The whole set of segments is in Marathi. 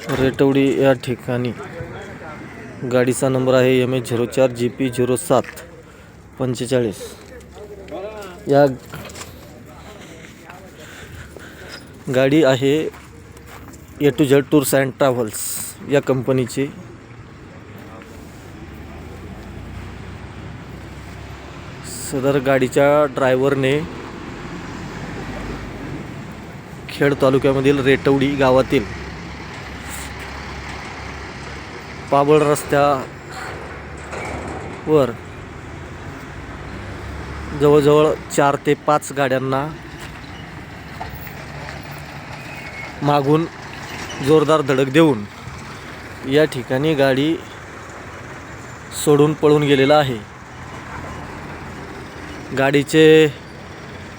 रेटवडी या ठिकाणी गाडीचा नंबर आहे MH04 GP 0745। या गाडी आहे A to Z tours and travels या कंपनीची। सदर गाडीच्या ड्रायव्हरने खेड तालुक्यामधील रेटवडी गावातील पाबळ रस्त्यावर जवळजवळ 4 ते 5 गाड्यांना मागून जोरदार धडक देऊन या ठिकाणी गाडी सोडून पळून गेलेला आहे। गाडीचे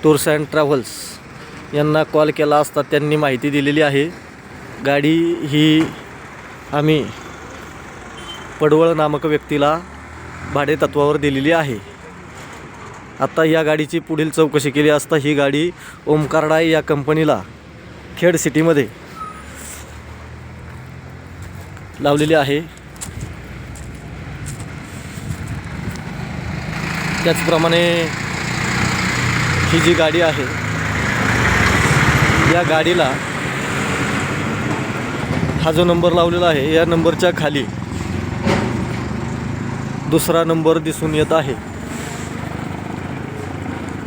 टूर्स अँड ट्रॅव्हल्स यांना कॉल केला असता त्यांनी माहिती दिलेली आहे। गाडी ही आम्ही पडवळ नामक व्यक्तीला भाडे तत्वावर दिलेली आहे। आता या गाडीची पुढील चौकशी केली असता ही गाडी ओमकारडाय या कंपनीला खेड सिटीमध्ये लावलेली आहे। त्याचप्रमाणे ही जी गाडी आहे या गाडीला हा जो नंबर लावलेला आहे या नंबरच्या खाली दुसरा नंबर दिसून येत आहे।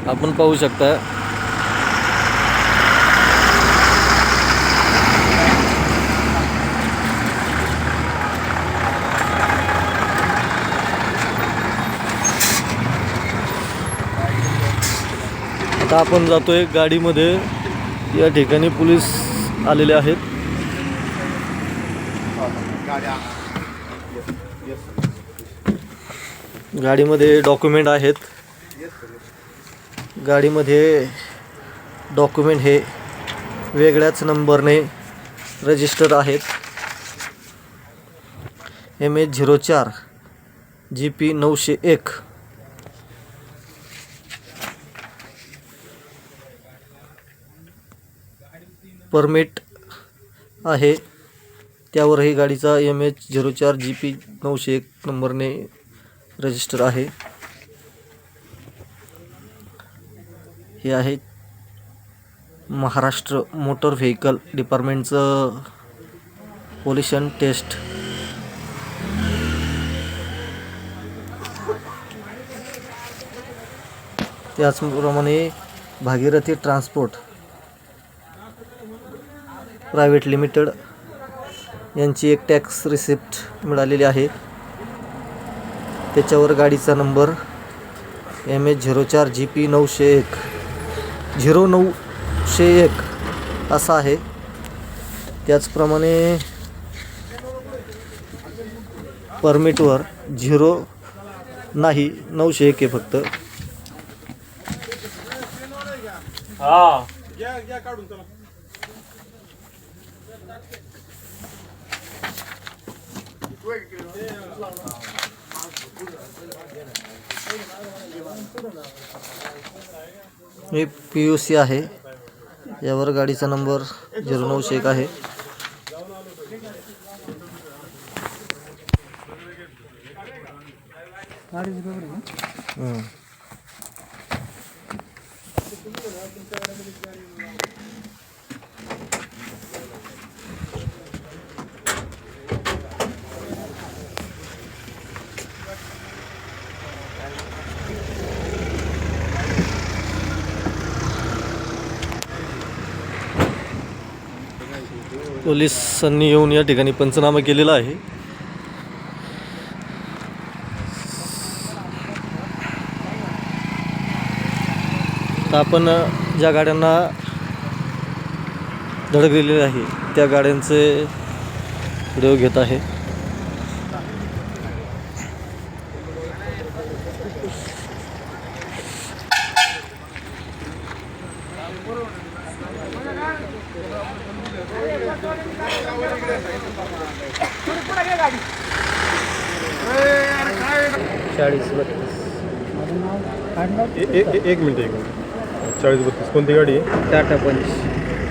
आपण पाहू शकता आता आपण जातोय गाडीमध्ये। या ठिकाणी पोलीस आलेले आहेत। गाडीमध्ये डॉक्युमेंट आहेत। गाडीमध्ये डॉक्युमेंट हे वेगळ्याच नंबरने रजिस्टर आहेत। MH04 GP 901। परमिट आहे त्यावरही गाडीचा MH04 GP 901 नंबरने रजिस्टर आहे। हे आहे महाराष्ट्र मोटर व्हेकल डिपार्टमेंटचं पोल्युशन टेस्ट। त्याचप्रमाणे भागीरथी ट्रान्सपोर्ट प्रायव्हेट लिमिटेड यांची एक टॅक्स रिसिप्ट मिळालेली आहे। त्याच्यावर गाडीचा नंबर MH04 GP 0901 असा आहे। त्याचप्रमाणे परमिटवर 0 नाही 901 आहे फक्त। हे PUC आहे यावर गाडीचा नंबर 0901 आहे। पोलिसांनी येऊन या ठिकाणी पंचनामा केलेला आहे। तर आपण ज्या गाड्यांना धडक दिलेली आहे त्या गाड्यांचे व्हिडिओ घेत आहे। एक मिनिट 4032 कोणती गाडी आहे? टाटा पंच।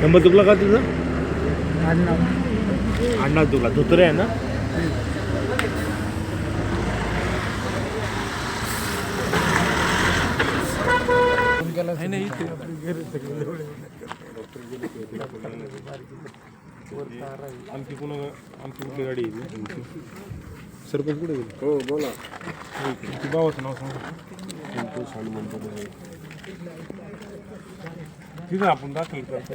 नंबर चुकला का तुझा? अण्णा तुला धोत्रे आहे ना. आमची कुठली गाडी आहे सरपंच कुठे गेली. हो बोला. भावाचं नाव सांगा. ठीक आहे आपण दाखल करतो.